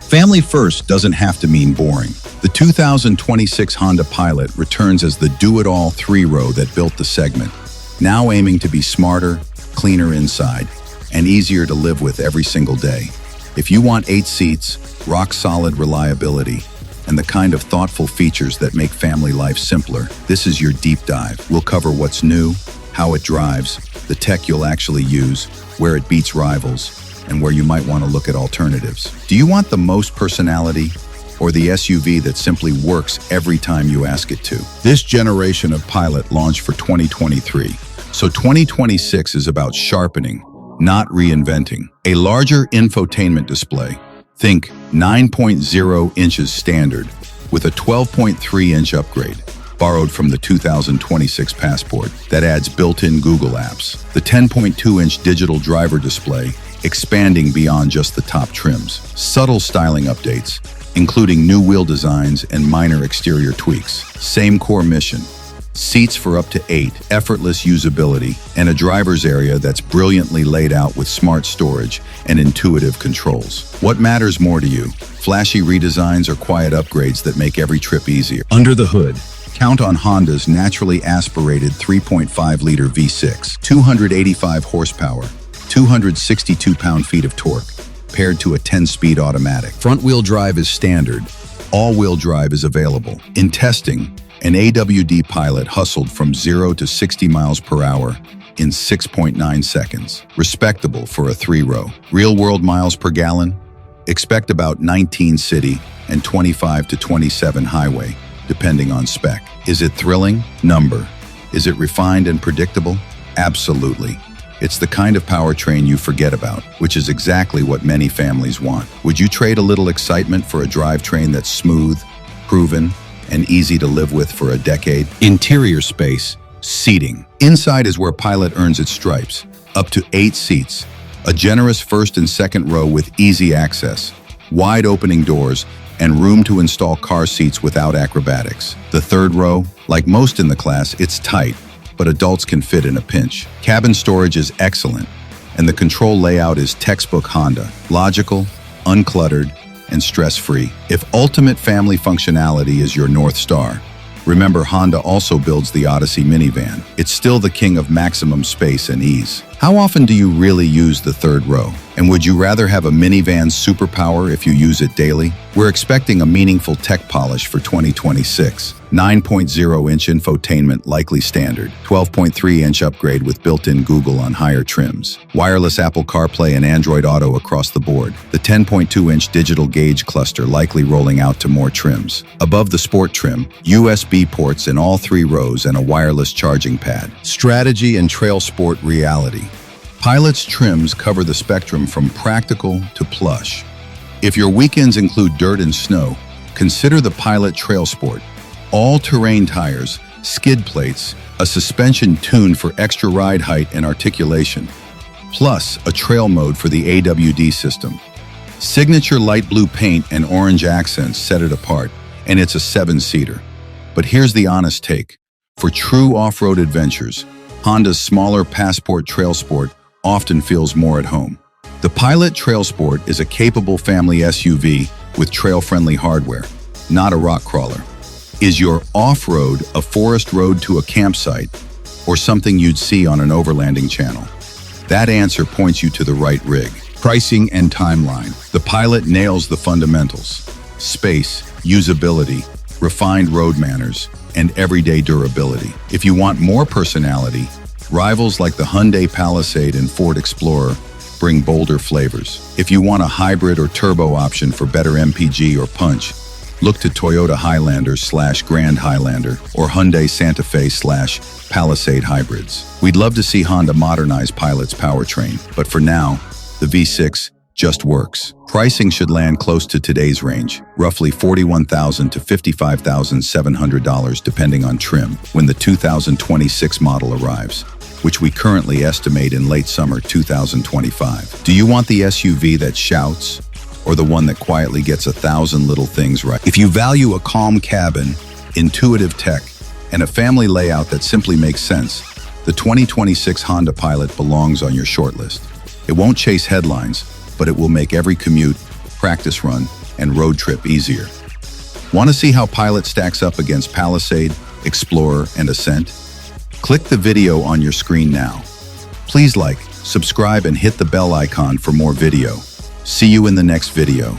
Family first doesn't have to mean boring. The 2026 Honda Pilot returns as the do-it-all three-row that built the segment, now aiming to be smarter, cleaner inside, and easier to live with every single day. If you want 8 seats, rock-solid reliability, and the kind of thoughtful features that make family life simpler, this is your deep dive. We'll cover what's new, how it drives, the tech you'll actually use, where it beats rivals, and where you might want to look at alternatives. Do you want the most personality, or the SUV that simply works every time you ask it to? This generation of Pilot launched for 2023, so 2026 is about sharpening, not reinventing. A larger infotainment display, think 9.0 inches standard, with a 12.3-inch upgrade, borrowed from the 2026 Passport, that adds built-in Google apps. The 10.2-inch digital driver display, expanding beyond just the top trims. Subtle styling updates, including new wheel designs and minor exterior tweaks. Same core mission. Seats for up to 8, effortless usability, and a driver's area that's brilliantly laid out with smart storage and intuitive controls. What matters more to you? Flashy redesigns or quiet upgrades that make every trip easier? Under the hood, count on Honda's naturally aspirated 3.5-liter V6, 285 horsepower, 262 pound-feet of torque, paired to a 10-speed automatic. Front-wheel drive is standard. All-wheel drive is available. In testing, an AWD Pilot hustled from 0 to 60 miles per hour in 6.9 seconds. Respectable for a three-row. Real-world miles per gallon? Expect about 19 city and 25 to 27 highway, depending on spec. Is it thrilling? Number. Is it refined and predictable? Absolutely. It's the kind of powertrain you forget about, which is exactly what many families want. Would you trade a little excitement for a drivetrain that's smooth, proven, and easy to live with for a decade? Interior space, seating. Inside is where Pilot earns its stripes. Up to 8 seats, a generous first and second row with easy access, wide opening doors, and room to install car seats without acrobatics. The third row, like most in the class, it's tight, but adults can fit in a pinch. Cabin storage is excellent, and the control layout is textbook Honda. Logical, uncluttered, and stress-free. If ultimate family functionality is your North Star, remember Honda also builds the Odyssey minivan. It's still the king of maximum space and ease. How often do you really use the third row? And would you rather have a minivan's superpower if you use it daily? We're expecting a meaningful tech polish for 2026. 9.0-inch infotainment likely standard, 12.3-inch upgrade with built-in Google on higher trims, wireless Apple CarPlay and Android Auto across the board, the 10.2-inch digital gauge cluster likely rolling out to more trims. Above the sport trim, USB ports in all 3 rows and a wireless charging pad. Strategy and trail sport reality. Pilot's trims cover the spectrum from practical to plush. If your weekends include dirt and snow, consider the Pilot Trail Sport. All-terrain tires, skid plates, a suspension tuned for extra ride height and articulation, plus a trail mode for the AWD system. Signature light blue paint and orange accents set it apart, and it's a 7-seater. But here's the honest take. For true off-road adventures, Honda's smaller Passport Trail Sport often feels more at home. The Pilot Trail Sport is a capable family SUV with trail-friendly hardware, not a rock crawler. Is your off-road a forest road to a campsite, or something you'd see on an overlanding channel? That answer points you to the right rig. Pricing and timeline. The Pilot nails the fundamentals: space, usability, refined road manners, and everyday durability. If you want more personality, rivals like the Hyundai Palisade and Ford Explorer bring bolder flavors. If you want a hybrid or turbo option for better MPG or punch, look to Toyota Highlander/Grand Highlander or Hyundai Santa Fe/Palisade hybrids. We'd love to see Honda modernize Pilot's powertrain, but for now, the V6 just works. Pricing should land close to today's range, roughly $41,000 to $55,700 depending on trim, when the 2026 model arrives, which we currently estimate in late summer 2025. Do you want the SUV that shouts, or the one that quietly gets 1,000 little things right? If you value a calm cabin, intuitive tech, and a family layout that simply makes sense, the 2026 Honda Pilot belongs on your shortlist. It won't chase headlines, but it will make every commute, practice run, and road trip easier. Want to see how Pilot stacks up against Palisade, Explorer, and Ascent? Click the video on your screen now. Please like, subscribe, and hit the bell icon for more video. See you in the next video.